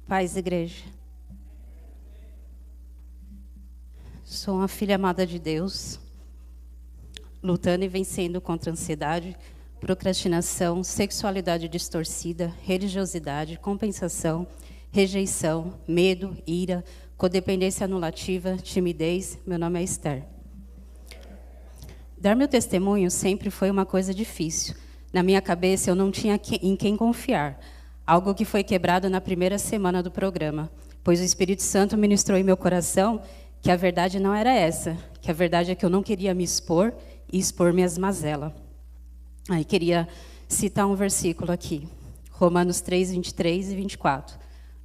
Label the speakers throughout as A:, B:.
A: Paz, igreja. Sou uma filha amada de Deus, lutando e vencendo contra a ansiedade, procrastinação, sexualidade distorcida, religiosidade, compensação, rejeição, medo, ira, codependência anulativa, timidez. Meu nome é Esther. Dar meu testemunho sempre foi uma coisa difícil. Na minha cabeça, eu não tinha em quem confiar. Algo que foi quebrado na primeira semana do programa, pois o Espírito Santo ministrou em meu coração que a verdade não era essa, que a verdade é que eu não queria me expor e expor minhas mazelas. Aí queria citar um versículo aqui, Romanos 3, 23 e 24.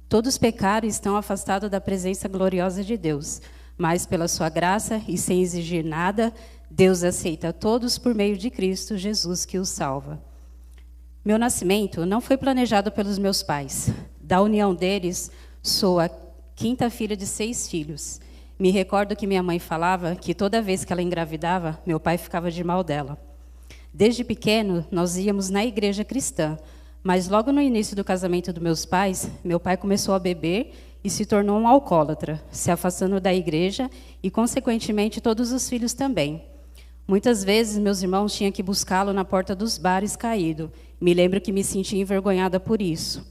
A: Todos pecaram e estão afastados da presença gloriosa de Deus, mas pela sua graça e sem exigir nada, Deus aceita todos por meio de Cristo Jesus que os salva. Meu nascimento não foi planejado pelos meus pais. Da união deles, sou a quinta filha de 6 filhos. Me recordo que minha mãe falava que toda vez que ela engravidava, meu pai ficava de mal dela. Desde pequeno, nós íamos na igreja cristã, mas logo no início do casamento dos meus pais, meu pai começou a beber e se tornou um alcoólatra, se afastando da igreja e, consequentemente, todos os filhos também. Muitas vezes, meus irmãos tinham que buscá-lo na porta dos bares caído. Me lembro que me sentia envergonhada por isso.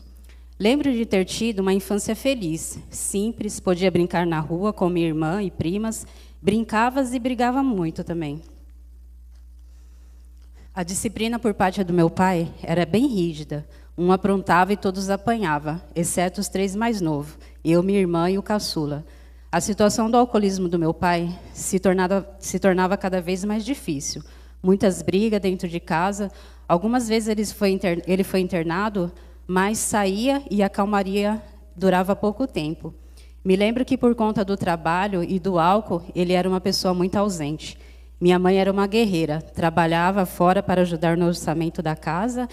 A: Lembro de ter tido uma infância feliz, simples, podia brincar na rua com minha irmã e primas, brincava e brigava muito também. A disciplina por parte do meu pai era bem rígida. Um aprontava e todos apanhavam, exceto os 3 mais novos, eu, minha irmã e o caçula. A situação do alcoolismo do meu pai se tornava cada vez mais difícil. Muitas brigas dentro de casa. Algumas vezes ele foi internado, mas saía e a calmaria durava pouco tempo. Me lembro que, por conta do trabalho e do álcool, ele era uma pessoa muito ausente. Minha mãe era uma guerreira, trabalhava fora para ajudar no orçamento da casa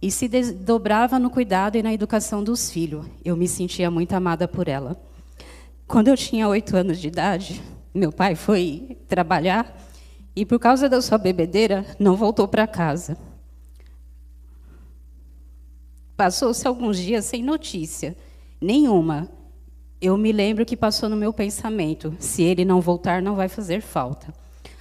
A: e se desdobrava no cuidado e na educação dos filhos. Eu me sentia muito amada por ela. Quando eu tinha 8 anos de idade, meu pai foi trabalhar e, por causa da sua bebedeira, não voltou para casa. Passou-se alguns dias sem notícia, nenhuma. Eu me lembro que passou no meu pensamento, se ele não voltar, não vai fazer falta.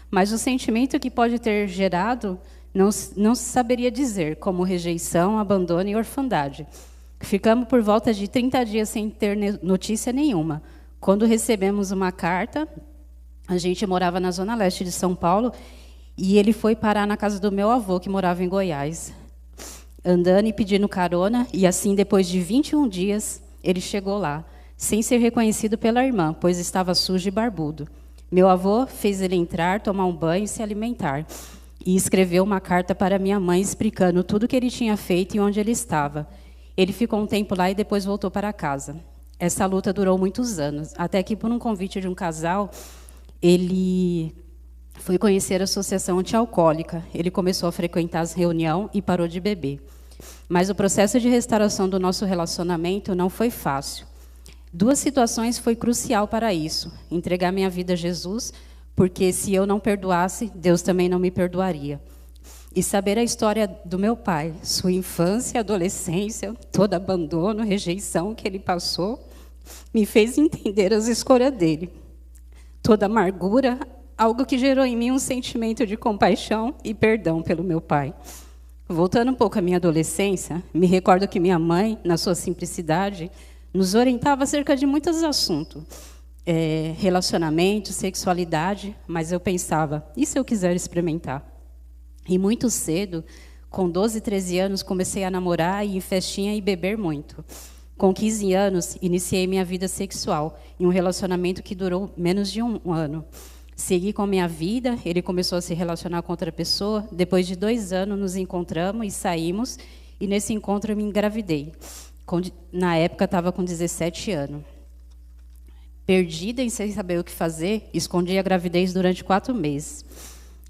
A: Mas o sentimento que pode ter gerado, não se saberia dizer, como rejeição, abandono e orfandade. Ficamos por volta de 30 dias sem ter notícia nenhuma. Quando recebemos uma carta, a gente morava na zona leste de São Paulo, e ele foi parar na casa do meu avô, que morava em Goiás, andando e pedindo carona, e assim, depois de 21 dias, ele chegou lá, sem ser reconhecido pela irmã, pois estava sujo e barbudo. Meu avô fez ele entrar, tomar um banho e se alimentar, e escreveu uma carta para minha mãe, explicando tudo o que ele tinha feito e onde ele estava. Ele ficou um tempo lá e depois voltou para casa. Essa luta durou muitos anos, até que, por um convite de um casal, ele foi conhecer a associação antialcoólica. Ele começou a frequentar as reuniões e parou de beber. Mas o processo de restauração do nosso relacionamento não foi fácil. 2 situações foi crucial para isso. Entregar minha vida a Jesus, porque se eu não perdoasse, Deus também não me perdoaria. E saber a história do meu pai, sua infância, adolescência, todo abandono, rejeição que ele passou, me fez entender as escolhas dele. Toda amargura, algo que gerou em mim um sentimento de compaixão e perdão pelo meu pai. Voltando um pouco à minha adolescência, me recordo que minha mãe, na sua simplicidade, nos orientava acerca de muitos assuntos. Relacionamento, sexualidade, mas eu pensava, e se eu quiser experimentar? E muito cedo, com 12, 13 anos, comecei a namorar, ir em festinha e beber muito. Com 15 anos, iniciei minha vida sexual, em um relacionamento que durou menos de um ano. Segui com a minha vida, ele começou a se relacionar com outra pessoa. Depois de 2 anos, nos encontramos e saímos, e nesse encontro eu me engravidei. Na época, estava com 17 anos. Perdida e sem saber o que fazer, escondi a gravidez durante 4 meses,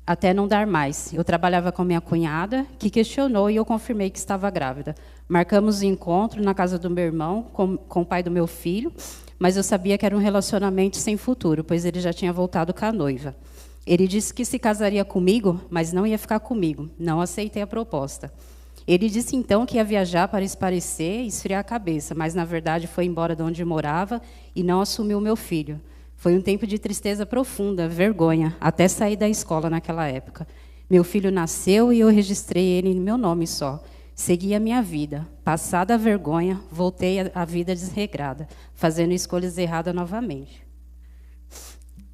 A: até não dar mais. Eu trabalhava com minha cunhada, que questionou e eu confirmei que estava grávida. Marcamos o encontro na casa do meu irmão, com o pai do meu filho, mas eu sabia que era um relacionamento sem futuro, pois ele já tinha voltado com a noiva. Ele disse que se casaria comigo, mas não ia ficar comigo. Não aceitei a proposta. Ele disse então que ia viajar para espairecer e esfriar a cabeça, mas na verdade foi embora de onde morava e não assumiu meu filho. Foi um tempo de tristeza profunda, vergonha, até sair da escola naquela época. Meu filho nasceu e eu registrei ele em meu nome só. Segui a minha vida. Passada a vergonha, voltei à vida desregrada, fazendo escolhas erradas novamente.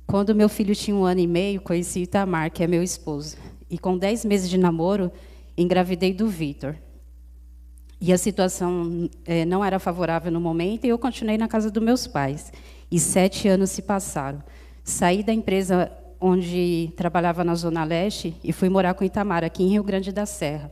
A: Quando meu filho tinha 1 ano e meio, conheci Itamar, que é meu esposo. E com 10 meses de namoro, engravidei do Vitor. E a situação não era favorável no momento, e eu continuei na casa dos meus pais. E 7 anos se passaram. Saí da empresa onde trabalhava na Zona Leste e fui morar com Itamar, aqui em Rio Grande da Serra.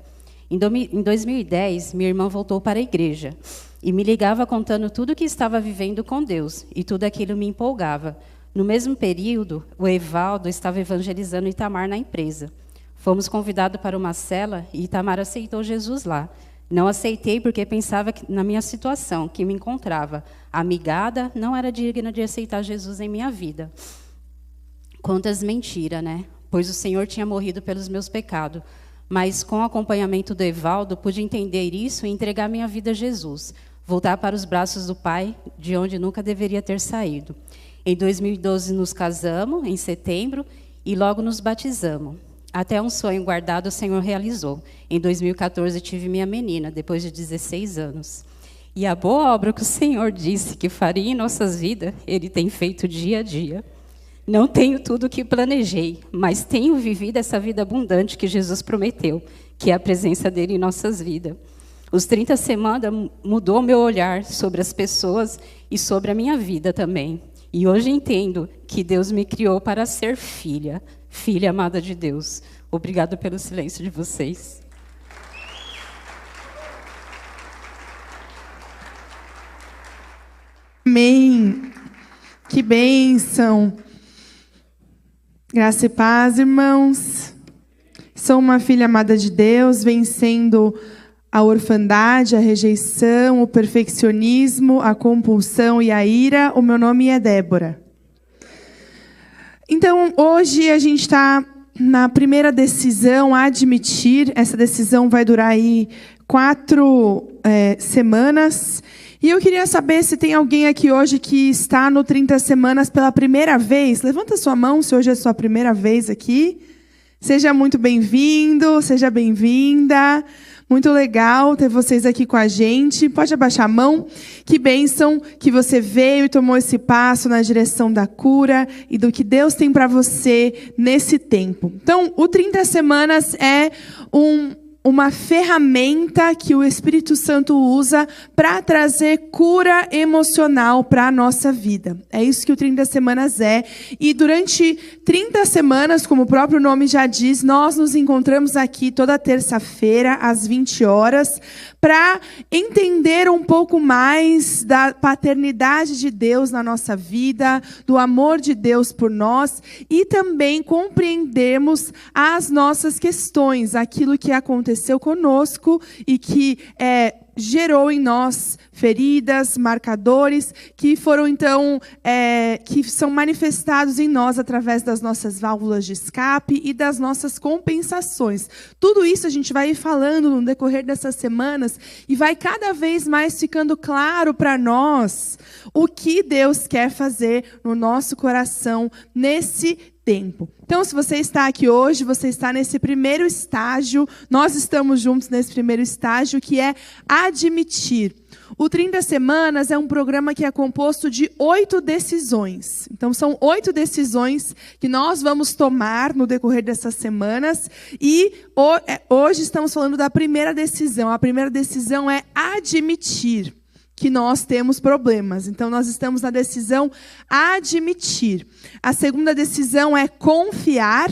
A: Em 2010, minha irmã voltou para a igreja e me ligava contando tudo o que estava vivendo com Deus, e tudo aquilo me empolgava. No mesmo período, o Evaldo estava evangelizando Itamar na empresa. Fomos convidados para uma cela e Itamar aceitou Jesus lá. Não aceitei porque pensava na minha situação, que me encontrava amigada, não era digna de aceitar Jesus em minha vida. Quantas mentiras, né? Pois o Senhor tinha morrido pelos meus pecados. Mas com o acompanhamento do Evaldo, pude entender isso e entregar minha vida a Jesus. Voltar para os braços do Pai, de onde nunca deveria ter saído. Em 2012 nos casamos, em setembro, e logo nos batizamos. Até um sonho guardado o Senhor realizou. Em 2014 tive minha menina, depois de 16 anos. E a boa obra que o Senhor disse que faria em nossas vidas, Ele tem feito dia a dia. Não tenho tudo o que planejei, mas tenho vivido essa vida abundante que Jesus prometeu, que é a presença dEle em nossas vidas. Os 30 semanas mudou meu olhar sobre as pessoas e sobre a minha vida também. E hoje entendo que Deus me criou para ser filha, filha amada de Deus. Obrigada pelo silêncio de vocês.
B: Amém. Que bênção. Graça e paz, irmãos. Sou uma filha amada de Deus, vencendo a orfandade, a rejeição, o perfeccionismo, a compulsão e a ira. O meu nome é Débora. Então, hoje a gente está na primeira decisão, admitir. Essa decisão vai durar aí 4 semanas. E eu queria saber se tem alguém aqui hoje que está no 30 semanas pela primeira vez. Levanta sua mão se hoje é a sua primeira vez aqui. Seja muito bem-vindo, seja bem-vinda. Muito legal ter vocês aqui com a gente. Pode abaixar a mão. Que bênção que você veio e tomou esse passo na direção da cura e do que Deus tem para você nesse tempo. Então, o 30 semanas é uma ferramenta que o Espírito Santo usa para trazer cura emocional para a nossa vida. É isso que o 30 semanas é. E durante 30 semanas, como o próprio nome já diz, nós nos encontramos aqui toda terça-feira, às 20 horas, para entender um pouco mais da paternidade de Deus na nossa vida, do amor de Deus por nós, e também compreendermos as nossas questões, aquilo que aconteceu conosco e que gerou em nós feridas, marcadores, que foram então, que são manifestados em nós através das nossas válvulas de escape e das nossas compensações. Tudo isso a gente vai ir falando no decorrer dessas semanas e vai cada vez mais ficando claro para nós o que Deus quer fazer no nosso coração nesse tempo. Então, se você está aqui hoje, você está nesse primeiro estágio, nós estamos juntos nesse primeiro estágio, que é admitir. O 30 Semanas é um programa que é composto de 8 decisões. Então, são 8 decisões que nós vamos tomar no decorrer dessas semanas. E hoje estamos falando da primeira decisão. A primeira decisão é admitir que nós temos problemas. Então, nós estamos na decisão admitir. A segunda decisão é confiar.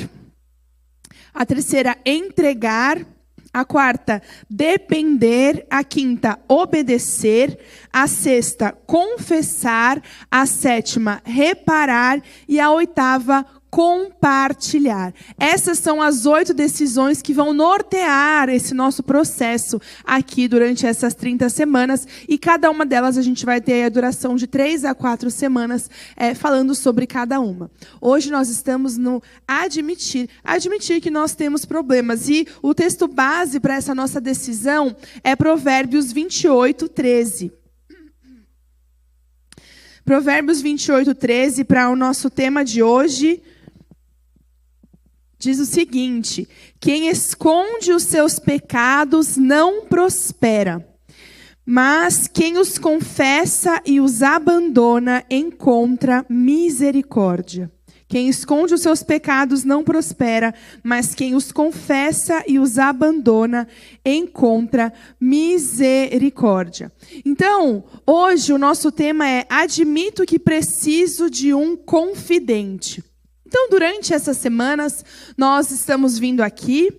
B: A terceira, entregar. A quarta, depender. A quinta, obedecer. A sexta, confessar. A sétima, reparar. E a oitava, compartilhar. Essas são as 8 decisões que vão nortear esse nosso processo aqui durante essas 30 semanas. E cada uma delas a gente vai ter a duração de 3 a 4 semanas falando sobre cada uma. Hoje nós estamos no admitir que nós temos problemas. E o texto base para essa nossa decisão é Provérbios 28, 13. Provérbios 28, 13, para o nosso tema de hoje, diz o seguinte: quem esconde os seus pecados não prospera, mas quem os confessa e os abandona encontra misericórdia. Quem esconde os seus pecados não prospera, mas quem os confessa e os abandona encontra misericórdia. Então, hoje o nosso tema é: admito que preciso de um confidente. Então, durante essas semanas, nós estamos vindo aqui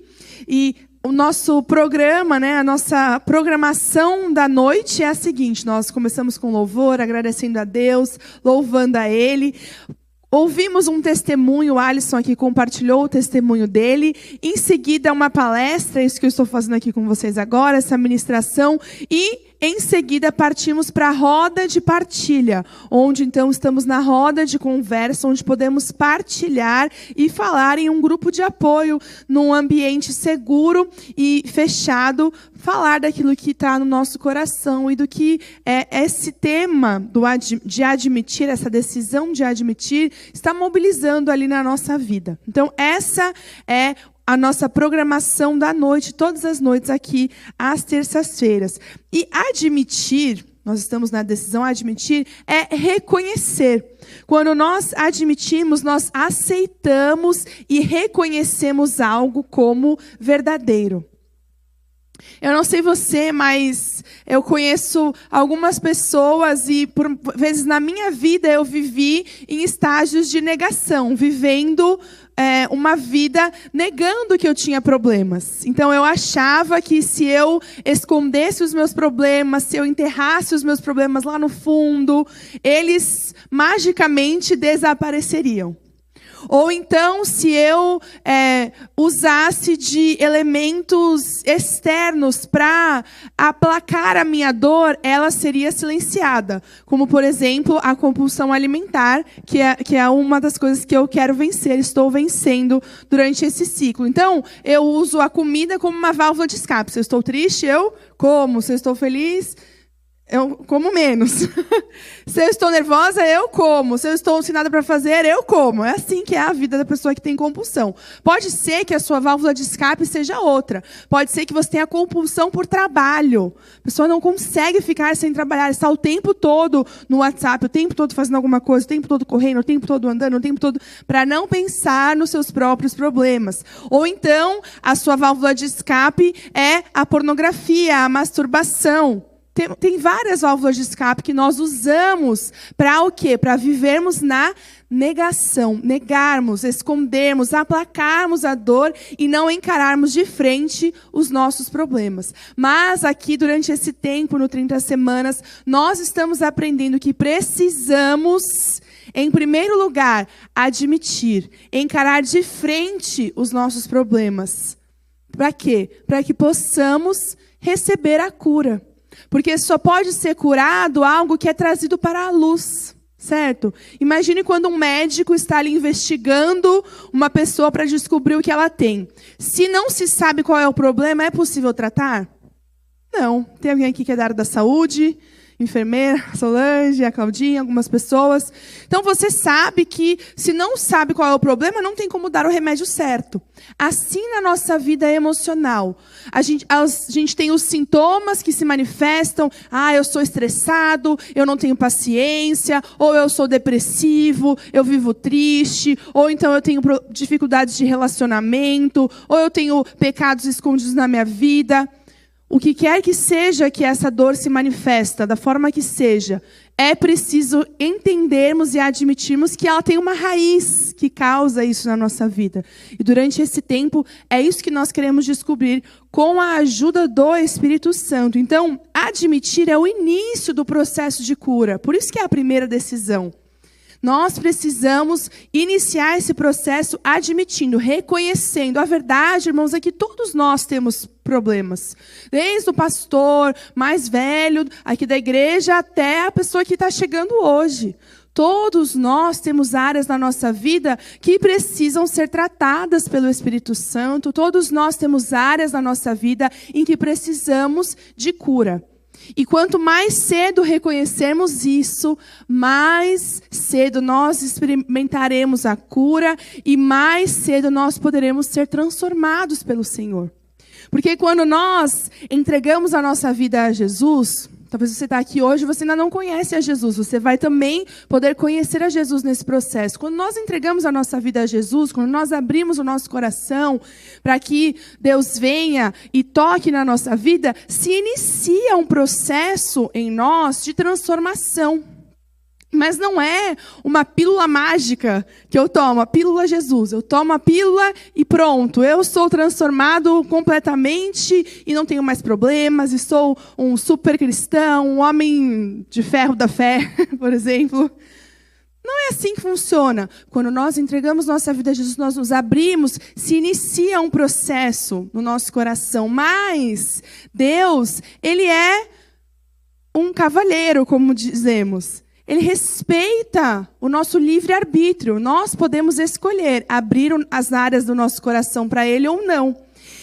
B: e o nosso programa, a nossa programação da noite é a seguinte: nós começamos com louvor, agradecendo a Deus, louvando a Ele. Ouvimos um testemunho, o Alisson aqui compartilhou o testemunho dele. Em seguida, uma palestra, isso que eu estou fazendo aqui com vocês agora, essa ministração. E, em seguida, partimos para a roda de partilha, onde, então, estamos na roda de conversa, onde podemos partilhar e falar em um grupo de apoio, num ambiente seguro e fechado, falar daquilo que está no nosso coração e do que esse tema de admitir, essa decisão de admitir, está mobilizando ali na nossa vida. Então, essa é a nossa programação da noite, todas as noites aqui, às terças-feiras. E admitir, nós estamos na decisão, admitir é reconhecer. Quando nós admitimos, nós aceitamos e reconhecemos algo como verdadeiro. Eu não sei você, mas eu conheço algumas pessoas e, por vezes, na minha vida, eu vivi em estágios de negação, vivendo uma vida negando que eu tinha problemas. Então, eu achava que se eu escondesse os meus problemas, se eu enterrasse os meus problemas lá no fundo, eles magicamente desapareceriam. Ou então, se eu usasse de elementos externos para aplacar a minha dor, ela seria silenciada. Como, por exemplo, a compulsão alimentar, que é uma das coisas que eu quero vencer, estou vencendo durante esse ciclo. Então, eu uso a comida como uma válvula de escape. Se eu estou triste, eu como. Se eu estou feliz, eu como menos. Se eu estou nervosa, eu como. Se eu estou sem nada para fazer, eu como. É assim que é a vida da pessoa que tem compulsão. Pode ser que a sua válvula de escape seja outra. Pode ser que você tenha compulsão por trabalho. A pessoa não consegue ficar sem trabalhar. Está o tempo todo no WhatsApp, o tempo todo fazendo alguma coisa, o tempo todo correndo, o tempo todo andando, o tempo todo para não pensar nos seus próprios problemas. Ou então, a sua válvula de escape é a pornografia, a masturbação. Tem várias válvulas de escape que nós usamos para o quê? Para vivermos na negação, negarmos, escondermos, aplacarmos a dor e não encararmos de frente os nossos problemas. Mas aqui, durante esse tempo, no 30 semanas, nós estamos aprendendo que precisamos, em primeiro lugar, admitir, encarar de frente os nossos problemas. Para quê? Para que possamos receber a cura. Porque só pode ser curado algo que é trazido para a luz, certo? Imagine quando um médico está ali investigando uma pessoa para descobrir o que ela tem. Se não se sabe qual é o problema, é possível tratar? Não. Tem alguém aqui que é da área da saúde? Enfermeira, a Solange, a Claudinha, algumas pessoas. Então, você sabe que, se não sabe qual é o problema, não tem como dar o remédio certo. Assim, na nossa vida emocional, a gente tem os sintomas que se manifestam. Eu sou estressado, eu não tenho paciência, ou eu sou depressivo, eu vivo triste, ou então eu tenho dificuldades de relacionamento, ou eu tenho pecados escondidos na minha vida. O que quer que seja que essa dor se manifesta, da forma que seja, é preciso entendermos e admitirmos que ela tem uma raiz que causa isso na nossa vida. E durante esse tempo, é isso que nós queremos descobrir com a ajuda do Espírito Santo. Então, admitir é o início do processo de cura. Por isso que é a primeira decisão. Nós precisamos iniciar esse processo admitindo, reconhecendo. A verdade, irmãos, é que todos nós temos problemas. Desde o pastor mais velho aqui da igreja até a pessoa que está chegando hoje. Todos nós temos áreas na nossa vida que precisam ser tratadas pelo Espírito Santo. Todos nós temos áreas na nossa vida em que precisamos de cura. E quanto mais cedo reconhecermos isso, mais cedo nós experimentaremos a cura e mais cedo nós poderemos ser transformados pelo Senhor. Porque quando nós entregamos a nossa vida a Jesus, talvez você está aqui hoje e você ainda não conhece a Jesus. Você vai também poder conhecer a Jesus nesse processo. Quando nós entregamos a nossa vida a Jesus, quando nós abrimos o nosso coração para que Deus venha e toque na nossa vida, se inicia um processo em nós de transformação. Mas não é uma pílula mágica que eu tomo, a pílula Jesus. Eu tomo a pílula e pronto. Eu sou transformado completamente e não tenho mais problemas. E sou um super cristão, um homem de ferro da fé, por exemplo. Não é assim que funciona. Quando nós entregamos nossa vida a Jesus, nós nos abrimos, se inicia um processo no nosso coração. Mas Deus, Ele é um cavalheiro, como dizemos. Ele respeita o nosso livre-arbítrio. Nós podemos escolher abrir as áreas do nosso coração para Ele ou não.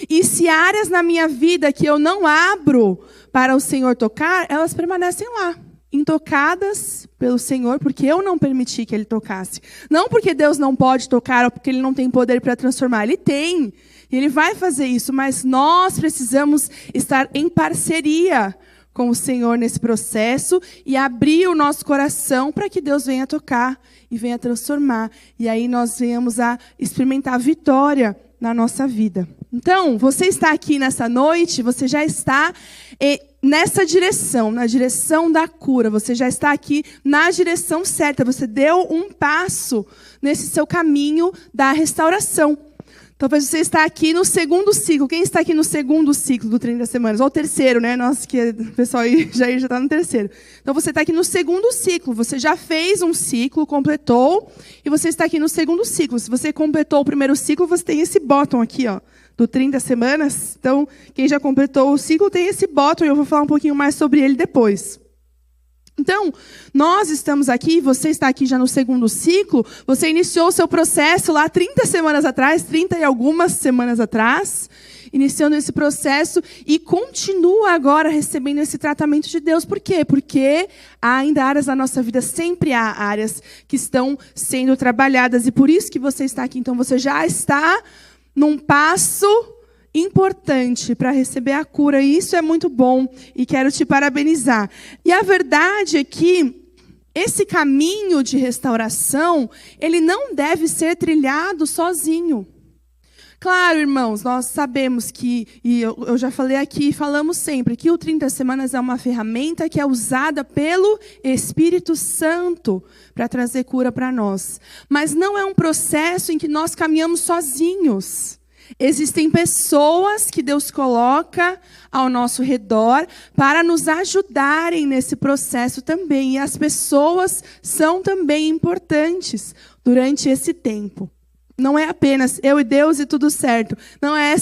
B: E se há áreas na minha vida que eu não abro para o Senhor tocar, elas permanecem lá, intocadas pelo Senhor, porque eu não permiti que Ele tocasse. Não porque Deus não pode tocar ou porque Ele não tem poder para transformar. Ele tem. E Ele vai fazer isso, mas nós precisamos estar em parceria com o Senhor nesse processo e abrir o nosso coração para que Deus venha tocar e venha transformar. E aí nós venhamos a experimentar a vitória na nossa vida. Então, você está aqui nessa noite, você já está nessa direção, na direção da cura. Você já está aqui na direção certa. Você deu um passo nesse seu caminho da restauração. Talvez você está aqui no segundo ciclo. Quem está aqui no segundo ciclo do 30 semanas? Ou o terceiro, né? Nossa, que o pessoal aí já está no terceiro. Então, você está aqui no segundo ciclo. Você já fez um ciclo, completou, e você está aqui no segundo ciclo. Se você completou o primeiro ciclo, você tem esse botão aqui, ó, do 30 semanas. Então, quem já completou o ciclo tem esse botão, e eu vou falar um pouquinho mais sobre ele depois. Então, nós estamos aqui, você está aqui já no segundo ciclo, você iniciou o seu processo lá 30 semanas atrás, 30 e algumas semanas atrás, iniciando esse processo e continua agora recebendo esse tratamento de Deus. Por quê? Porque há ainda áreas da nossa vida, sempre há áreas que estão sendo trabalhadas e por isso que você está aqui. Então, você já está num passo importante para receber a cura, e isso é muito bom, e quero te parabenizar. E a verdade é que esse caminho de restauração, ele não deve ser trilhado sozinho. Claro, irmãos, nós sabemos que, e eu já falei aqui, falamos sempre, que o 30 Semanas é uma ferramenta que é usada pelo Espírito Santo para trazer cura para nós. Mas não é um processo em que nós caminhamos sozinhos. Existem pessoas que Deus coloca ao nosso redor para nos ajudarem nesse processo também. E as pessoas são também importantes durante esse tempo. Não é apenas eu e Deus e tudo certo. Não é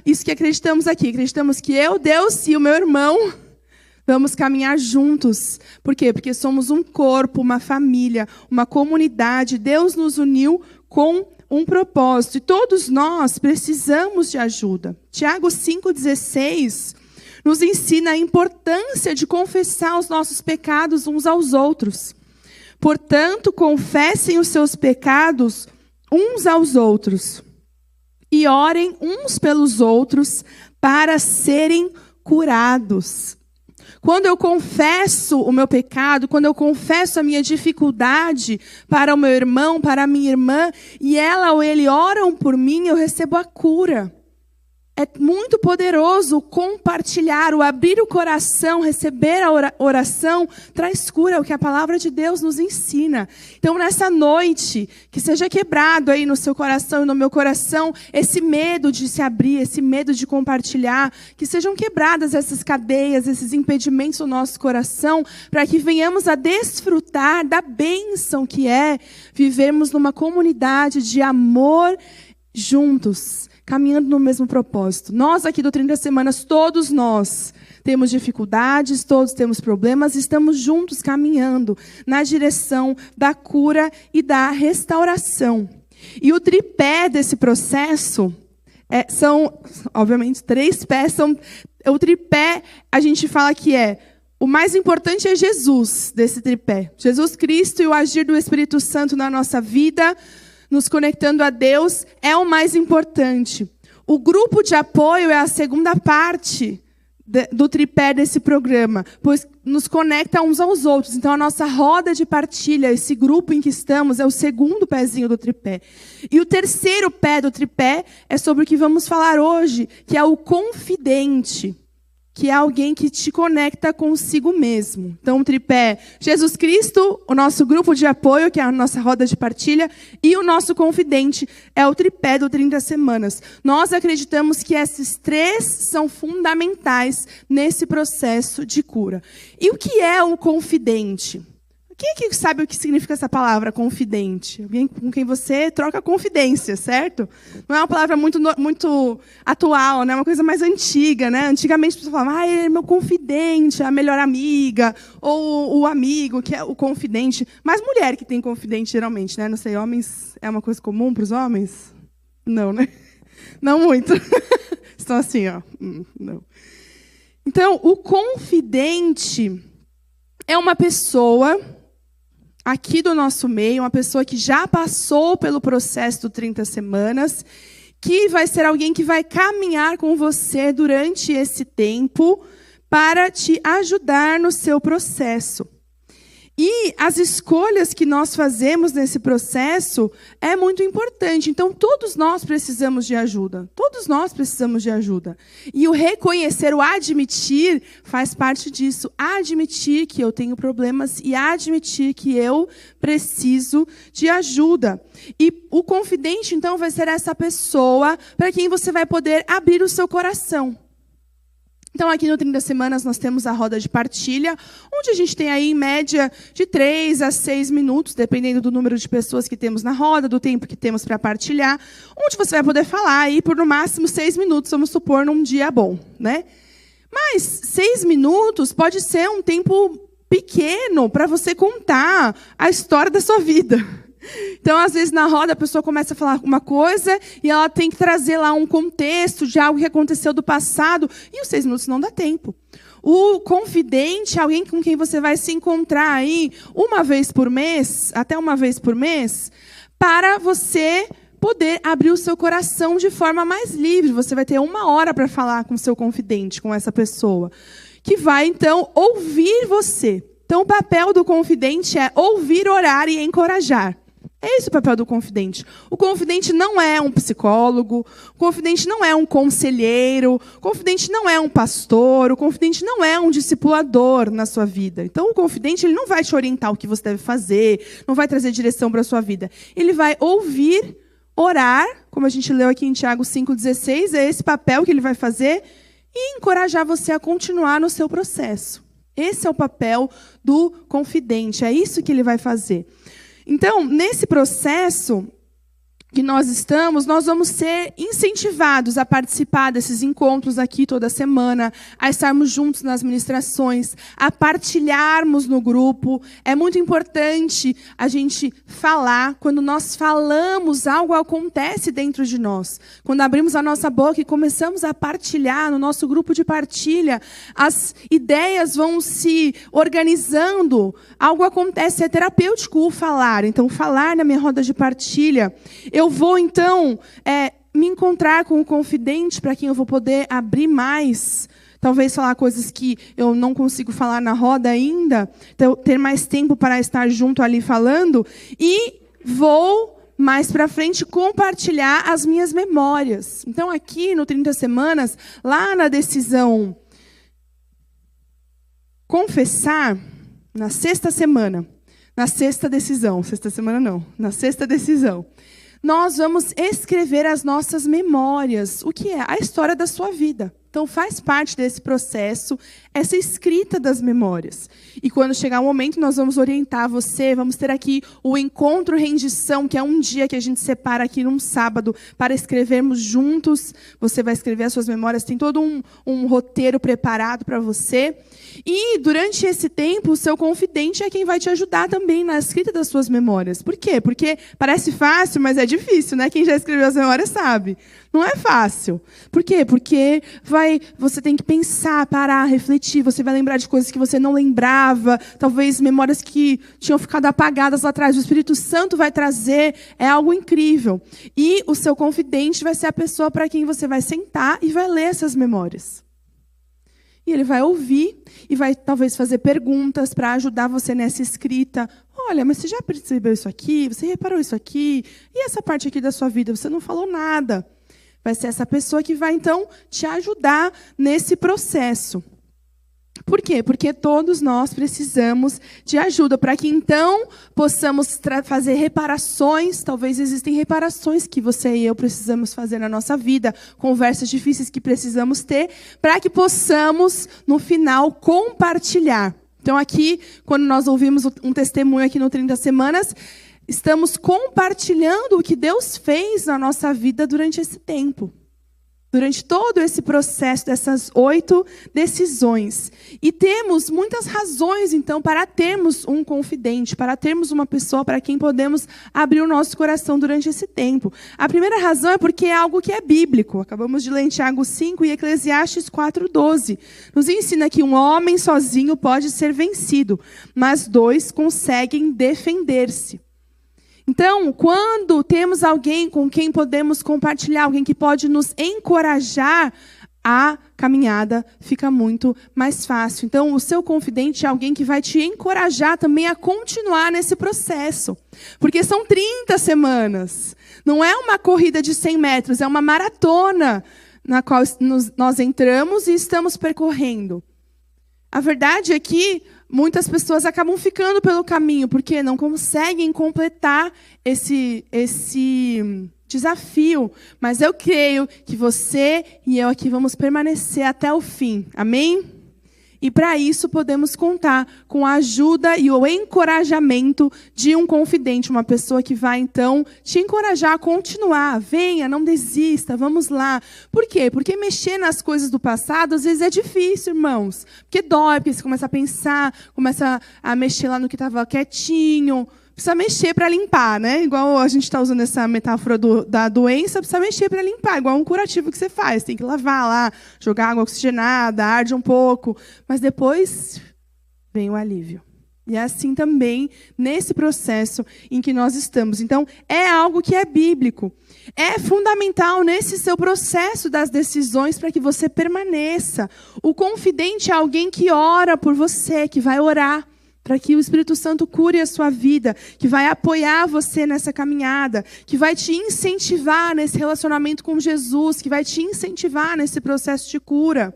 B: isso que acreditamos aqui. Acreditamos que eu, Deus e o meu irmão vamos caminhar juntos. Por quê? Porque somos um corpo, uma família, uma comunidade. Deus nos uniu com um propósito. E todos nós precisamos de ajuda. Tiago 5,16 nos ensina a importância de confessar os nossos pecados uns aos outros. Portanto, confessem os seus pecados uns aos outros e orem uns pelos outros para serem curados. Quando eu confesso o meu pecado, quando eu confesso a minha dificuldade para o meu irmão, para a minha irmã, e ela ou ele oram por mim, eu recebo a cura. É muito poderoso compartilhar, o abrir o coração, receber a oração, traz cura, é o que a palavra de Deus nos ensina. Então, nessa noite, que seja quebrado aí no seu coração e no meu coração, esse medo de se abrir, esse medo de compartilhar, que sejam quebradas essas cadeias, esses impedimentos no nosso coração, para que venhamos a desfrutar da bênção que é vivermos numa comunidade de amor juntos, caminhando no mesmo propósito. Nós aqui do 30 Semanas, todos nós temos dificuldades, todos temos problemas, estamos juntos caminhando na direção da cura e da restauração. E o tripé desse processo são, obviamente, 3 pés. O tripé, a gente fala que o mais importante é Jesus desse tripé. Jesus Cristo e o agir do Espírito Santo na nossa vida, nos conectando a Deus, é o mais importante. O grupo de apoio é a segunda parte do tripé desse programa, pois nos conecta uns aos outros. Então, a nossa roda de partilha, esse grupo em que estamos, é o segundo pezinho do tripé. E o terceiro pé do tripé é sobre o que vamos falar hoje, que é o confidente, que é alguém que te conecta consigo mesmo. Então, o tripé, Jesus Cristo, o nosso grupo de apoio, que é a nossa roda de partilha, e o nosso confidente, é o tripé do 30 Semanas. Nós acreditamos que esses 3 são fundamentais nesse processo de cura. E o que é um confidente? Quem aqui sabe o que significa essa palavra, confidente? Alguém com quem você troca confidência, certo? Não é uma palavra muito atual, né? É uma coisa mais antiga, né? Antigamente as pessoas falavam, ele é meu confidente, a melhor amiga, ou o amigo, que é o confidente. Mas mulher que tem confidente, geralmente, né? Não sei, homens, é uma coisa comum para os homens? Não, né? Não muito. Estão assim, ó. Não. Então, o confidente é uma pessoa aqui do nosso meio, uma pessoa que já passou pelo processo do 30 Semanas, que vai ser alguém que vai caminhar com você durante esse tempo para te ajudar no seu processo. E as escolhas que nós fazemos nesse processo é muito importante. Então, todos nós precisamos de ajuda. Todos nós precisamos de ajuda. E o reconhecer, o admitir, faz parte disso. Admitir que eu tenho problemas e admitir que eu preciso de ajuda. E o confidente, então, vai ser essa pessoa para quem você vai poder abrir o seu coração. Então, aqui no 30 Semanas, nós temos a roda de partilha, onde a gente tem aí, em média, de 3 a 6 minutos, dependendo do número de pessoas que temos na roda, do tempo que temos para partilhar, onde você vai poder falar aí por, no máximo, 6 minutos, vamos supor, num dia bom, né? Mas 6 minutos pode ser um tempo pequeno para você contar a história da sua vida. Então, às vezes, na roda, a pessoa começa a falar uma coisa e ela tem que trazer lá um contexto de algo que aconteceu do passado, e os 6 minutos não dá tempo. O confidente é alguém com quem você vai se encontrar aí uma vez por mês, até uma vez por mês, para você poder abrir o seu coração de forma mais livre. Você vai ter 1 hora para falar com o seu confidente, com essa pessoa, que vai, então, ouvir você. Então, o papel do confidente é ouvir, orar e encorajar. É esse o papel do confidente. O confidente não é um psicólogo, o confidente não é um conselheiro, o confidente não é um pastor, o confidente não é um discipulador na sua vida. Então, o confidente ele não vai te orientar o que você deve fazer, não vai trazer direção para a sua vida. Ele vai ouvir, orar, como a gente leu aqui em Tiago 5,16, é esse papel que ele vai fazer, e encorajar você a continuar no seu processo. Esse é o papel do confidente, é isso que ele vai fazer. Então, nesse processo que nós estamos, nós vamos ser incentivados a participar desses encontros aqui toda semana, a estarmos juntos nas ministrações, a partilharmos no grupo. É muito importante a gente falar. Quando nós falamos, algo acontece dentro de nós. Quando abrimos a nossa boca e começamos a partilhar no nosso grupo de partilha, as ideias vão se organizando, algo acontece, é terapêutico o falar. Então, falar na minha roda de partilha, eu vou, então, me encontrar com o confidente para quem eu vou poder abrir mais. Talvez falar coisas que eu não consigo falar na roda ainda. Então, ter mais tempo para estar junto ali falando. E vou mais para frente, compartilhar as minhas memórias. Então, aqui no 30 Semanas, lá na decisão confessar, na sexta semana, na sexta decisão, sexta semana não, na sexta decisão, nós vamos escrever as nossas memórias. O que é? A história da sua vida. Então, faz parte desse processo essa escrita das memórias. E quando chegar o momento, nós vamos orientar você, vamos ter aqui o encontro rendição, que é um dia que a gente separa aqui num sábado para escrevermos juntos. Você vai escrever as suas memórias, tem todo um roteiro preparado para você. E, durante esse tempo, o seu confidente é quem vai te ajudar também na escrita das suas memórias. Por quê? Porque parece fácil, mas é difícil, né? Quem já escreveu as memórias sabe. Não é fácil. Por quê? Porque você tem que pensar, parar, refletir. Você vai lembrar de coisas que você não lembrava. Talvez memórias que tinham ficado apagadas lá atrás. O Espírito Santo vai trazer. É algo incrível. E o seu confidente vai ser a pessoa para quem você vai sentar e vai ler essas memórias. E ele vai ouvir e vai talvez fazer perguntas para ajudar você nessa escrita. Olha, mas você já percebeu isso aqui? Você reparou isso aqui? E essa parte aqui da sua vida? Você não falou nada. Vai ser essa pessoa que vai, então, te ajudar nesse processo. Por quê? Porque todos nós precisamos de ajuda para que, então, possamos fazer reparações. Talvez existem reparações que você e eu precisamos fazer na nossa vida, conversas difíceis que precisamos ter, para que possamos, no final, compartilhar. Então, aqui, quando nós ouvimos um testemunho aqui no 30 Semanas, estamos compartilhando o que Deus fez na nossa vida durante esse tempo. Durante todo esse processo dessas 8 decisões. E temos muitas razões, então, para termos um confidente, para termos uma pessoa para quem podemos abrir o nosso coração durante esse tempo. A primeira razão é porque é algo que é bíblico. Acabamos de ler em Tiago 5 e Eclesiastes 4:12. Nos ensina que um homem sozinho pode ser vencido, mas 2 conseguem defender-se. Então, quando temos alguém com quem podemos compartilhar, alguém que pode nos encorajar, a caminhada fica muito mais fácil. Então, o seu confidente é alguém que vai te encorajar também a continuar nesse processo. Porque são 30 semanas. Não é uma corrida de 100 metros, é uma maratona na qual nós entramos e estamos percorrendo. A verdade é que muitas pessoas acabam ficando pelo caminho, porque não conseguem completar esse desafio. Mas eu creio que você e eu aqui vamos permanecer até o fim. Amém? E para isso podemos contar com a ajuda e o encorajamento de um confidente, uma pessoa que vai então te encorajar a continuar. Venha, não desista, vamos lá. Por quê? Porque mexer nas coisas do passado às vezes é difícil, irmãos. Porque dói, porque você começa a pensar, começa a mexer lá no que estava quietinho. Precisa mexer para limpar, né? Igual a gente está usando essa metáfora da doença, precisa mexer para limpar, igual um curativo que você faz. Tem que lavar lá, jogar água oxigenada, arde um pouco, mas depois vem o alívio. E é assim também nesse processo em que nós estamos. Então, é algo que é bíblico. É fundamental nesse seu processo das decisões para que você permaneça. O confidente é alguém que ora por você, que vai orar para que o Espírito Santo cure a sua vida, que vai apoiar você nessa caminhada, que vai te incentivar nesse relacionamento com Jesus, que vai te incentivar nesse processo de cura.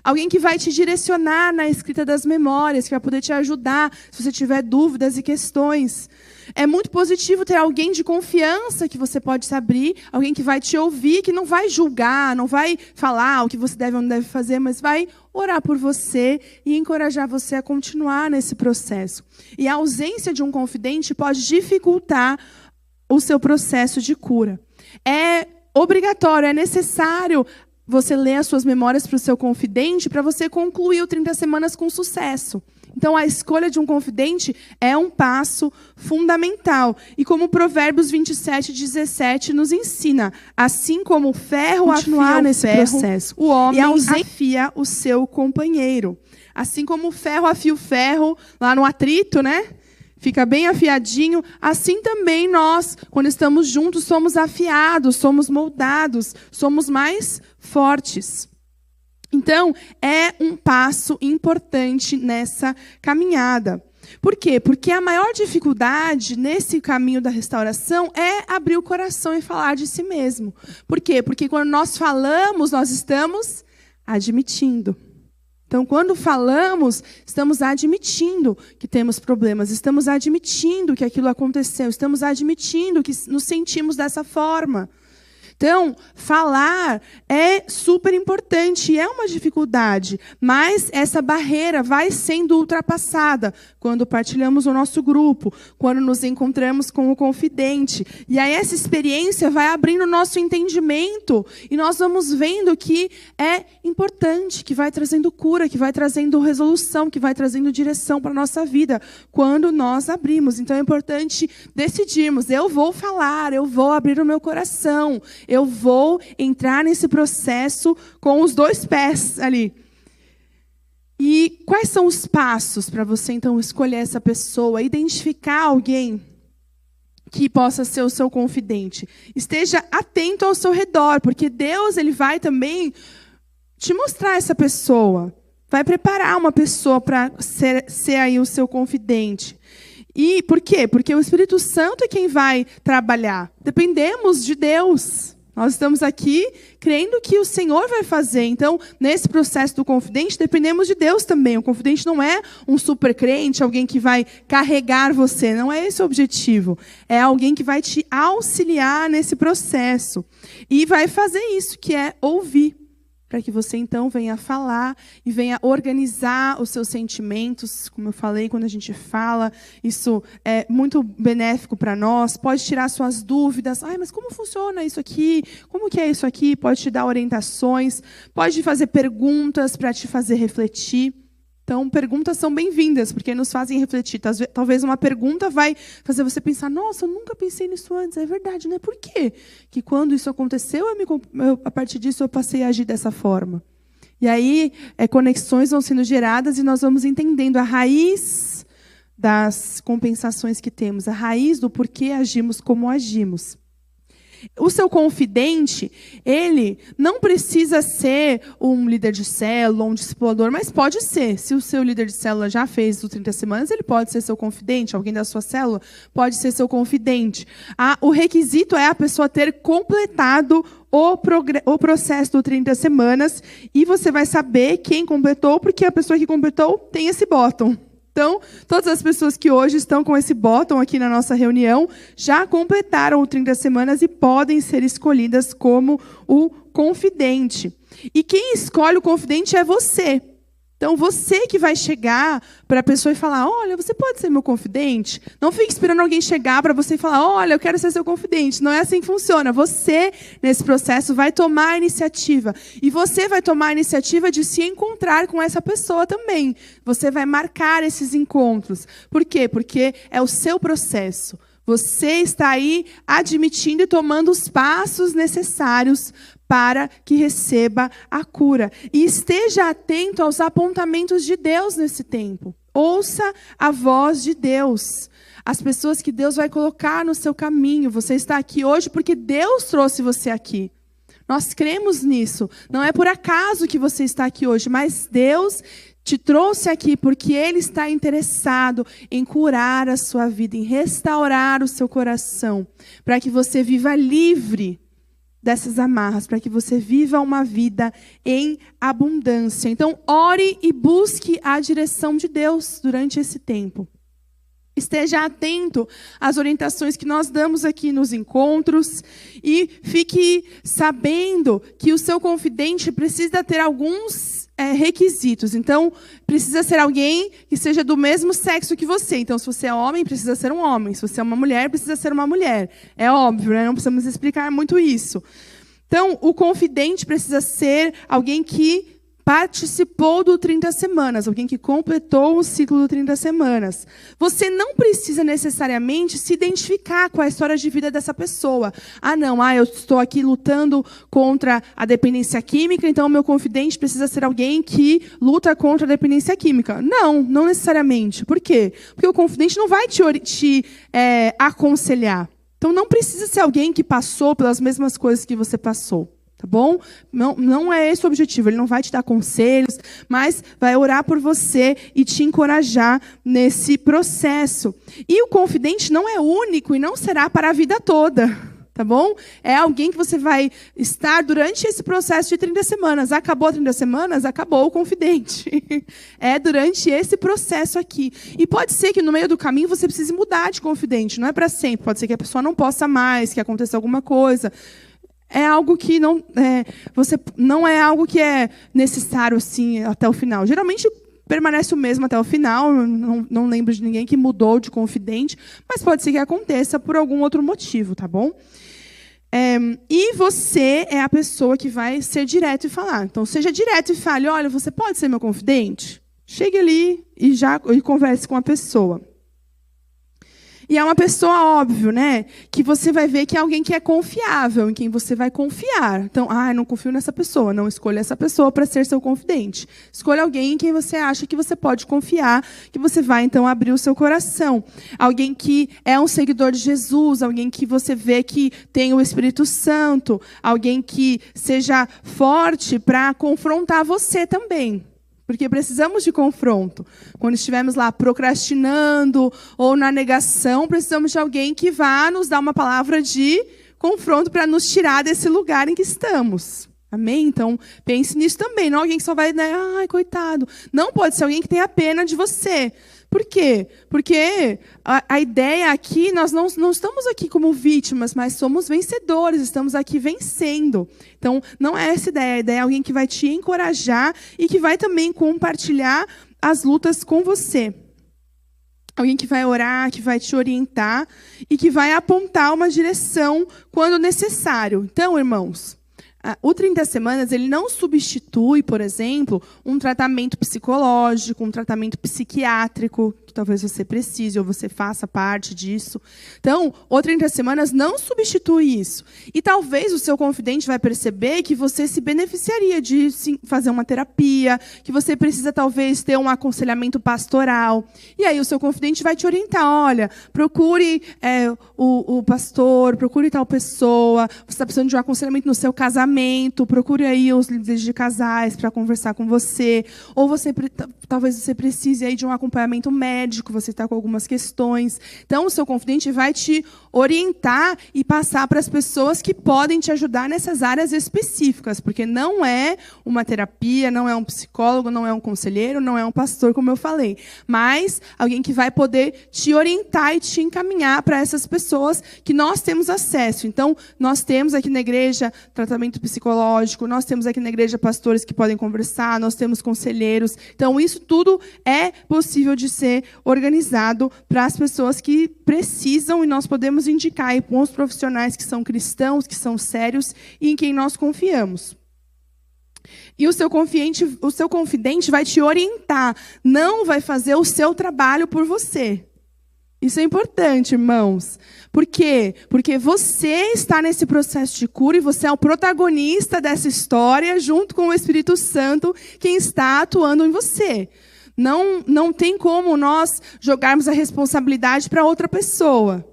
B: Alguém que vai te direcionar na escrita das memórias, que vai poder te ajudar se você tiver dúvidas e questões. É muito positivo ter alguém de confiança que você pode se abrir, alguém que vai te ouvir, que não vai julgar, não vai falar o que você deve ou não deve fazer, mas vai orar por você e encorajar você a continuar nesse processo. E a ausência de um confidente pode dificultar o seu processo de cura. É obrigatório, é necessário você ler as suas memórias para o seu confidente para você concluir o 30 Semanas com sucesso. Então, a escolha de um confidente é um passo fundamental. E como Provérbios 27:17 nos ensina, assim como o ferro afia nesse processo, o homem afia o seu companheiro. Assim como o ferro afia o ferro lá no atrito, né? Fica bem afiadinho. Assim também nós, quando estamos juntos, somos afiados, somos moldados, somos mais fortes. Então, é um passo importante nessa caminhada. Por quê? Porque a maior dificuldade nesse caminho da restauração é abrir o coração e falar de si mesmo. Por quê? Porque quando nós falamos, nós estamos admitindo. Então, quando falamos, estamos admitindo que temos problemas, estamos admitindo que aquilo aconteceu, estamos admitindo que nos sentimos dessa forma. Então, falar é super importante, é uma dificuldade, mas essa barreira vai sendo ultrapassada quando partilhamos o nosso grupo, quando nos encontramos com o confidente. E aí essa experiência vai abrindo o nosso entendimento e nós vamos vendo que é importante, que vai trazendo cura, que vai trazendo resolução, que vai trazendo direção para a nossa vida, quando nós abrimos. Então é importante decidirmos, eu vou falar, eu vou abrir o meu coração, eu vou entrar nesse processo com os 2 pés ali. E quais são os passos para você, então, escolher essa pessoa, identificar alguém que possa ser o seu confidente? Esteja atento ao seu redor, porque Deus ele vai também te mostrar essa pessoa. Vai preparar uma pessoa para ser aí o seu confidente. E por quê? Porque o Espírito Santo é quem vai trabalhar. Dependemos de Deus. Nós estamos aqui crendo que o Senhor vai fazer. Então, nesse processo do confidente, dependemos de Deus também. O confidente não é um super crente, alguém que vai carregar você. Não é esse o objetivo. É alguém que vai te auxiliar nesse processo. E vai fazer isso, que é ouvir. Para que você, então, venha falar e venha organizar os seus sentimentos. Como eu falei, quando a gente fala, isso é muito benéfico para nós. Pode tirar suas dúvidas. Mas como funciona isso aqui? Como que é isso aqui? Pode te dar orientações. Pode fazer perguntas para te fazer refletir. Então, perguntas são bem-vindas, porque nos fazem refletir. Talvez uma pergunta vai fazer você pensar, nossa, eu nunca pensei nisso antes. É verdade, né? Por quê? Que quando isso aconteceu, a partir disso eu passei a agir dessa forma. E aí, conexões vão sendo geradas e nós vamos entendendo a raiz das compensações que temos, a raiz do porquê agimos como agimos. O seu confidente, ele não precisa ser um líder de célula, um discipulador, mas pode ser. Se o seu líder de célula já fez os 30 semanas, ele pode ser seu confidente. Alguém da sua célula pode ser seu confidente. O requisito é a pessoa ter completado o processo do 30 semanas e você vai saber quem completou, porque a pessoa que completou tem esse botão. Então, todas as pessoas que hoje estão com esse botão aqui na nossa reunião já completaram o 30 semanas e podem ser escolhidas como o confidente. E quem escolhe o confidente é você. Então, você que vai chegar para a pessoa e falar, olha, você pode ser meu confidente? Não fique esperando alguém chegar para você e falar, olha, eu quero ser seu confidente. Não é assim que funciona. Você, nesse processo, vai tomar a iniciativa. E você vai tomar a iniciativa de se encontrar com essa pessoa também. Você vai marcar esses encontros. Por quê? Porque é o seu processo. Você está aí admitindo e tomando os passos necessários para que receba a cura. E esteja atento aos apontamentos de Deus nesse tempo. Ouça a voz de Deus. As pessoas que Deus vai colocar no seu caminho. Você está aqui hoje porque Deus trouxe você aqui. Nós cremos nisso. Não é por acaso que você está aqui hoje, mas Deus te trouxe aqui porque Ele está interessado em curar a sua vida, em restaurar o seu coração, para que você viva livre dessas amarras, para que você viva uma vida em abundância. Então, ore e busque a direção de Deus durante esse tempo. Esteja atento às orientações que nós damos aqui nos encontros e fique sabendo que o seu confidente precisa ter alguns requisitos. Então, precisa ser alguém que seja do mesmo sexo que você. Então, se você é homem, precisa ser um homem. Se você é uma mulher, precisa ser uma mulher. É óbvio, né? Não precisamos explicar muito isso. Então, o confidente precisa ser alguém que participou do 30 semanas, alguém que completou o ciclo do 30 semanas. Você não precisa necessariamente se identificar com a história de vida dessa pessoa. Eu estou aqui lutando contra a dependência química, então o meu confidente precisa ser alguém que luta contra a dependência química. Não necessariamente. Por quê? Porque o confidente não vai te aconselhar. Então não precisa ser alguém que passou pelas mesmas coisas que você passou. Tá tá bom? Não é esse o objetivo. Ele não vai te dar conselhos, mas vai orar por você e te encorajar nesse processo. E o confidente não é único e não será para a vida toda. Tá bom? É alguém que você vai estar durante esse processo de 30 semanas. Acabou 30 semanas? Acabou o confidente. É durante esse processo aqui. E pode ser que no meio do caminho você precise mudar de confidente. Não é para sempre. Pode ser que a pessoa não possa mais, que aconteça alguma coisa. É algo que não é algo que é necessário assim até o final. Geralmente permanece o mesmo até o final. Não lembro de ninguém que mudou de confidente, mas pode ser que aconteça por algum outro motivo, tá bom? E você é a pessoa que vai ser direto e falar. Então, seja direto e fale, olha, você pode ser meu confidente? Chegue ali e converse com a pessoa. E é uma pessoa, óbvio, né? Que você vai ver que é alguém que é confiável, em quem você vai confiar. Então, não confio nessa pessoa. Não escolha essa pessoa para ser seu confidente. Escolha alguém em quem você acha que você pode confiar, que você vai, então, abrir o seu coração. Alguém que é um seguidor de Jesus, alguém que você vê que tem o Espírito Santo, alguém que seja forte para confrontar você também. Porque precisamos de confronto. Quando estivermos lá procrastinando ou na negação, precisamos de alguém que vá nos dar uma palavra de confronto para nos tirar desse lugar em que estamos. Amém? Então, pense nisso também. Não alguém que só vai, ai, coitado. Não, pode ser alguém que tenha pena de você. Por quê? Porque a ideia aqui, nós não estamos aqui como vítimas, mas somos vencedores, estamos aqui vencendo. Então, não é essa ideia. A ideia é alguém que vai te encorajar e que vai também compartilhar as lutas com você. Alguém que vai orar, que vai te orientar e que vai apontar uma direção quando necessário. Então, irmãos, o 30 semanas ele não substitui, por exemplo, um tratamento psicológico, um tratamento psiquiátrico, que talvez você precise ou você faça parte disso. Então, o 30 semanas não substitui isso. E talvez o seu confidente vai perceber que você se beneficiaria de fazer uma terapia, que você precisa talvez ter um aconselhamento pastoral. E aí o seu confidente vai te orientar, olha, procure o pastor, procure tal pessoa, você está precisando de um aconselhamento no seu casamento, procure aí os líderes de casais para conversar com você, ou talvez você precise aí de um acompanhamento médico, você está com algumas questões. Então, o seu confidente vai te orientar e passar para as pessoas que podem te ajudar nessas áreas específicas, porque não é uma terapia, não é um psicólogo, não é um conselheiro, não é um pastor, como eu falei, mas alguém que vai poder te orientar e te encaminhar para essas pessoas que nós temos acesso. Então, nós temos aqui na igreja tratamento psicológico, nós temos aqui na igreja pastores que podem conversar, nós temos conselheiros. Então, isso tudo é possível de ser organizado para as pessoas que precisam, e nós podemos indicar aí bons profissionais que são cristãos, que são sérios e em quem nós confiamos. E o seu confidente vai te orientar, não vai fazer o seu trabalho por você. Isso é importante, irmãos. Por quê? Porque você está nesse processo de cura e você é o protagonista dessa história, junto com o Espírito Santo, quem está atuando em você. Não tem como nós jogarmos a responsabilidade para outra pessoa.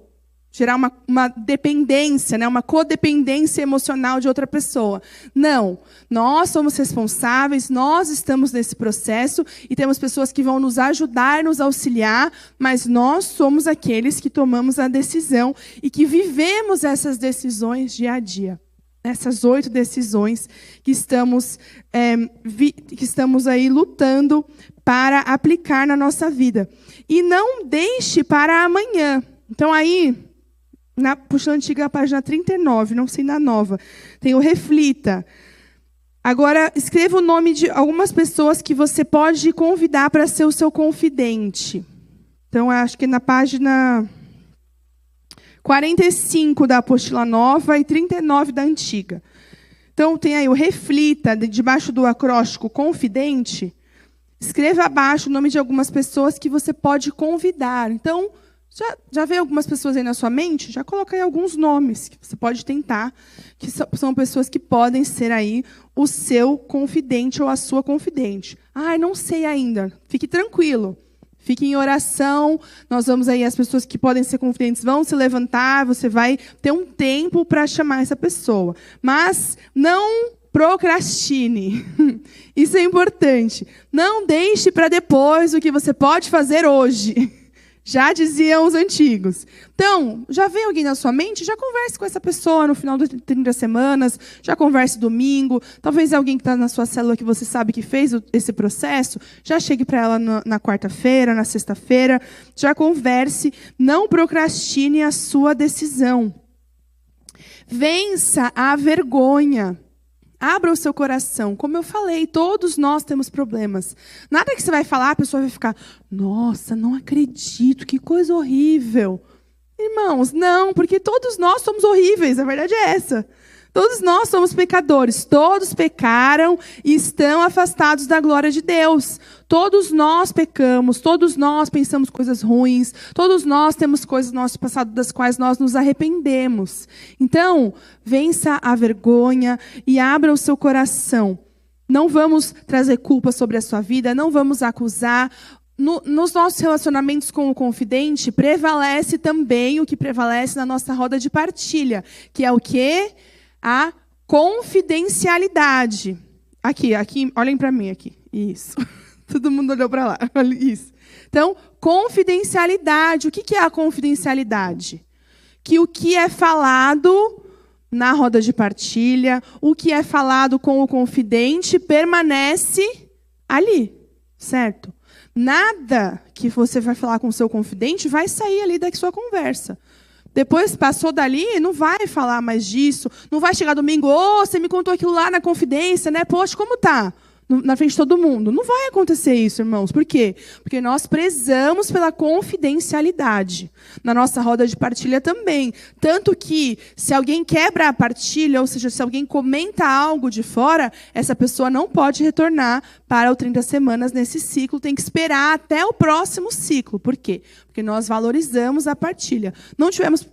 B: Gerar uma dependência, né? Uma codependência emocional de outra pessoa. Não. Nós somos responsáveis, nós estamos nesse processo e temos pessoas que vão nos ajudar, nos auxiliar, mas nós somos aqueles que tomamos a decisão e que vivemos essas decisões dia a dia. Essas 8 decisões que estamos aí lutando para aplicar na nossa vida. E não deixe para amanhã. Então aí, puxando a antiga página 39, não sei na nova, tem o reflita. Agora, escreva o nome de algumas pessoas que você pode convidar para ser o seu confidente. Então, acho que na página 45 da apostila nova e 39 da antiga. Então, tem aí o reflita, debaixo do acróstico confidente. Escreva abaixo o nome de algumas pessoas que você pode convidar. Então, já veio algumas pessoas aí na sua mente? Já coloca aí alguns nomes que você pode tentar, que são pessoas que podem ser aí o seu confidente ou a sua confidente. Não sei ainda. Fique tranquilo. Fique em oração. Nós vamos aí, as pessoas que podem ser confidentes vão se levantar. Você vai ter um tempo para chamar essa pessoa. Mas não procrastine. Isso é importante. Não deixe para depois o que você pode fazer hoje. Já diziam os antigos. Então, já vem alguém na sua mente? Já converse com essa pessoa no final das 30 semanas. Já converse domingo. Talvez alguém que está na sua célula que você sabe que fez esse processo. Já chegue para ela na quarta-feira, na sexta-feira. Já converse. Não procrastine a sua decisão. Vença a vergonha. Abra o seu coração. Como eu falei, todos nós temos problemas. Nada que você vai falar, a pessoa vai ficar, nossa, não acredito, que coisa horrível. Irmãos, não, porque todos nós somos horríveis, a verdade é essa. Todos nós somos pecadores, todos pecaram e estão afastados da glória de Deus. Todos nós pecamos, todos nós pensamos coisas ruins, todos nós temos coisas no nosso passado das quais nós nos arrependemos. Então, vença a vergonha e abra o seu coração. Não vamos trazer culpa sobre a sua vida, não vamos acusar. Nos nossos relacionamentos com o confidente, prevalece também o que prevalece na nossa roda de partilha, que é o quê? A confidencialidade. Aqui, olhem para mim aqui. Isso. Todo mundo olhou para lá. Isso. Então, confidencialidade. O que é a confidencialidade? Que o que é falado na roda de partilha, o que é falado com o confidente, permanece ali, certo? Nada que você vai falar com o seu confidente vai sair ali da sua conversa. Depois passou dali, não vai falar mais disso. Não vai chegar domingo, você me contou aquilo lá na confidência, né? Poxa, como tá? Na frente de todo mundo. Não vai acontecer isso, irmãos. Por quê? Porque nós prezamos pela confidencialidade. Na nossa roda de partilha também. Tanto que, se alguém quebra a partilha, ou seja, se alguém comenta algo de fora, essa pessoa não pode retornar para o 30 semanas nesse ciclo. Tem que esperar até o próximo ciclo. Por quê? Porque nós valorizamos a partilha. Não tivemos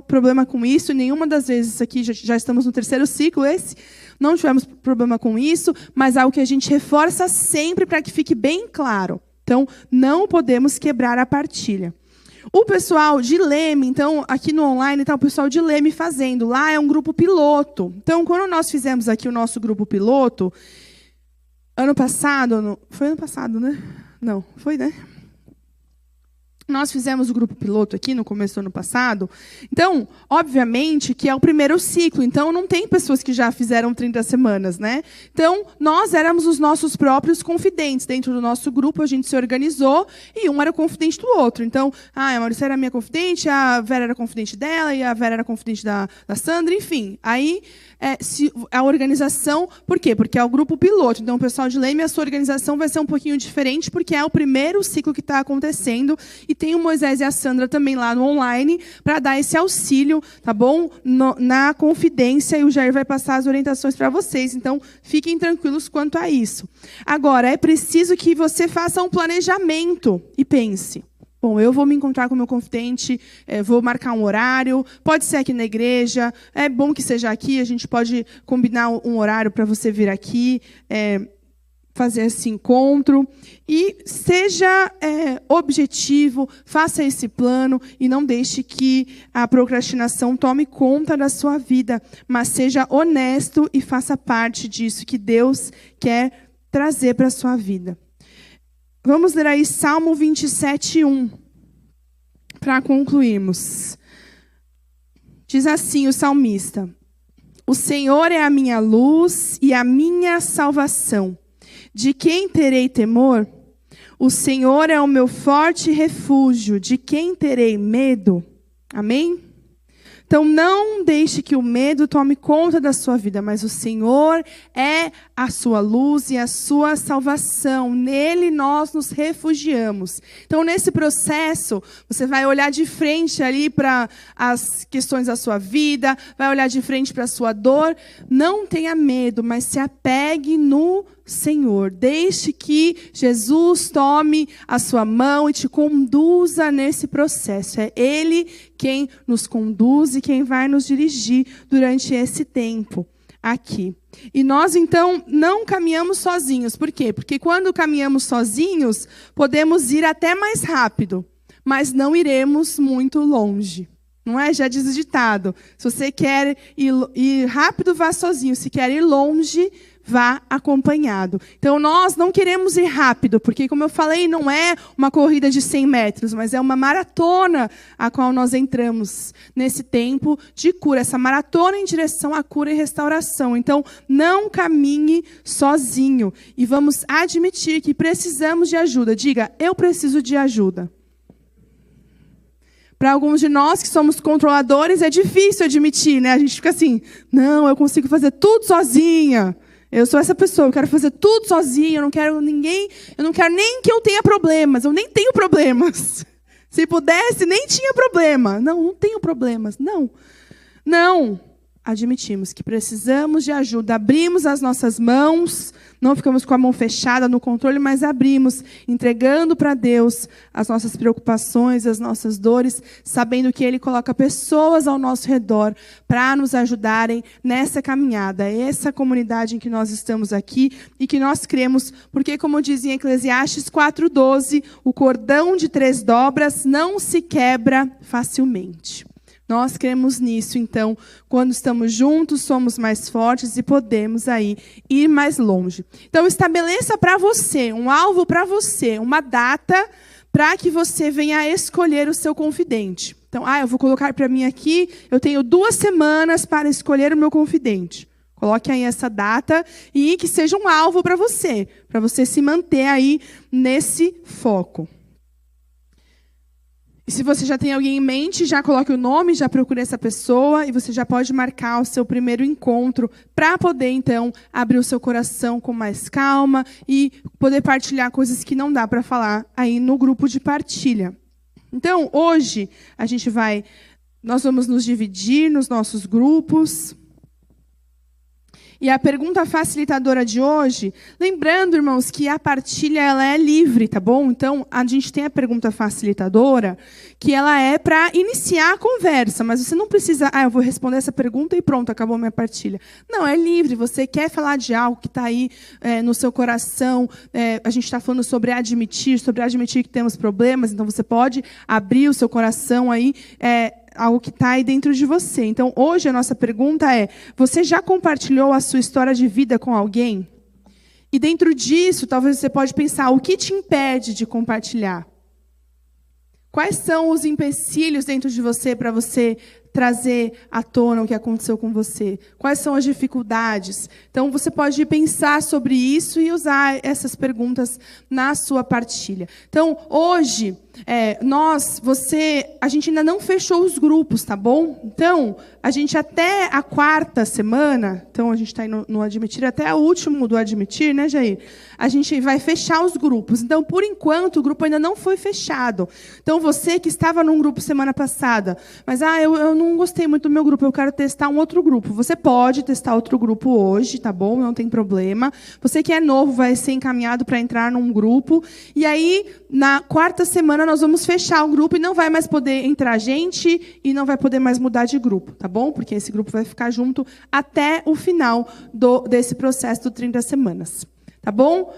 B: problema com isso. Nenhuma das vezes aqui, já estamos no 3º ciclo, não tivemos problema com isso, mas é algo que a gente reforça sempre para que fique bem claro. Então, não podemos quebrar a partilha. O pessoal de Leme, então, aqui no online está o pessoal de Leme fazendo. Lá é um grupo piloto. Então, quando nós fizemos aqui o nosso grupo piloto, ano passado, foi ano passado, né? Não, foi, né? Nós fizemos o grupo piloto aqui no começo do ano passado. Então, obviamente, que é o primeiro ciclo. Então, não tem pessoas que já fizeram 30 semanas, né? Então, nós éramos os nossos próprios confidentes. Dentro do nosso grupo, a gente se organizou e um era confidente do outro. Então, a Maurícia era minha confidente, a Vera era confidente dela e a Vera era confidente da Sandra, enfim. Aí, a organização... Por quê? Porque é o grupo piloto. Então, o pessoal de Leme, a sua organização vai ser um pouquinho diferente, porque é o primeiro ciclo que está acontecendo. E tem o Moisés e a Sandra também lá no online para dar esse auxílio, tá bom? Na confidência, e o Jair vai passar as orientações para vocês. Então, fiquem tranquilos quanto a isso. Agora, é preciso que você faça um planejamento e pense. Bom, eu vou me encontrar com o meu confidente, vou marcar um horário, pode ser aqui na igreja, é bom que seja aqui, a gente pode combinar um horário para você vir aqui, fazer esse encontro. E seja objetivo, faça esse plano e não deixe que a procrastinação tome conta da sua vida, mas seja honesto e faça parte disso que Deus quer trazer para a sua vida. Vamos ler aí Salmo 27:1, para concluirmos. Diz assim o salmista: O Senhor é a minha luz e a minha salvação. De quem terei temor? O Senhor é o meu forte refúgio. De quem terei medo? Amém? Então, não deixe que o medo tome conta da sua vida, mas o Senhor é a sua luz e a sua salvação. Nele nós nos refugiamos. Então, nesse processo, você vai olhar de frente ali para as questões da sua vida, vai olhar de frente para a sua dor. Não tenha medo, mas se apegue no Senhor. Deixe que Jesus tome a sua mão e te conduza nesse processo. É Ele quem nos conduz e quem vai nos dirigir durante esse tempo. aqui. E nós, então, não caminhamos sozinhos. Por quê? Porque quando caminhamos sozinhos, podemos ir até mais rápido, mas não iremos muito longe. Não é? Já diz o ditado. Se você quer ir rápido, vá sozinho. Se quer ir longe, vá acompanhado. Então, nós não queremos ir rápido, porque, como eu falei, não é uma corrida de 100 metros, mas é uma maratona a qual nós entramos nesse tempo de cura, essa maratona em direção à cura e restauração. Então, não caminhe sozinho. E vamos admitir que precisamos de ajuda. Diga, eu preciso de ajuda. Para alguns de nós que somos controladores, é difícil admitir, né? A gente fica assim, não, eu consigo fazer tudo sozinha. Eu sou essa pessoa, eu quero fazer tudo sozinha, eu não quero ninguém, eu não quero nem que eu tenha problemas, eu nem tenho problemas. Se pudesse, nem tinha problema. Não tenho problemas, não. Não. Admitimos que precisamos de ajuda, abrimos as nossas mãos, não ficamos com a mão fechada no controle, mas abrimos, entregando para Deus as nossas preocupações, as nossas dores, sabendo que Ele coloca pessoas ao nosso redor para nos ajudarem nessa caminhada, essa comunidade em que nós estamos aqui e que nós cremos, porque, como diz em Eclesiastes 4:12, o cordão de 3 dobras não se quebra facilmente. Nós cremos nisso, então, quando estamos juntos, somos mais fortes e podemos aí ir mais longe. Então, estabeleça para você, um alvo para você, uma data para que você venha escolher o seu confidente. Então, eu vou colocar para mim aqui, eu tenho 2 semanas para escolher o meu confidente. Coloque aí essa data e que seja um alvo para você se manter aí nesse foco. E se você já tem alguém em mente, já coloque o nome, já procure essa pessoa e você já pode marcar o seu primeiro encontro para poder, então, abrir o seu coração com mais calma e poder partilhar coisas que não dá para falar aí no grupo de partilha. Então, hoje, nós vamos nos dividir nos nossos grupos. E a pergunta facilitadora de hoje, lembrando, irmãos, que a partilha ela é livre, tá bom? Então, a gente tem a pergunta facilitadora, que ela é para iniciar a conversa, mas você não precisa, eu vou responder essa pergunta e pronto, acabou minha partilha. Não, é livre, você quer falar de algo que está aí no seu coração, a gente está falando sobre admitir que temos problemas, então você pode abrir o seu coração aí, algo que está aí dentro de você. Então, hoje a nossa pergunta é, você já compartilhou a sua história de vida com alguém? E dentro disso, talvez você pode pensar, o que te impede de compartilhar? Quais são os empecilhos dentro de você para você trazer à tona o que aconteceu com você? Quais são as dificuldades? Então, você pode pensar sobre isso e usar essas perguntas na sua partilha. Então, hoje, a gente ainda não fechou os grupos, tá bom? Então, a gente até a 4ª semana, então a gente está aí no Admitir, até o último do Admitir, né, Jair? A gente vai fechar os grupos. Então, por enquanto, o grupo ainda não foi fechado. Então, você que estava num grupo semana passada, mas eu não gostei muito do meu grupo, eu quero testar um outro grupo. Você pode testar outro grupo hoje, tá bom? Não tem problema. Você que é novo vai ser encaminhado para entrar num grupo. E aí, na 4ª semana, nós vamos fechar o grupo e não vai mais poder entrar gente e não vai poder mais mudar de grupo, tá bom? Porque esse grupo vai ficar junto até o final desse processo do 30 semanas. Tá bom?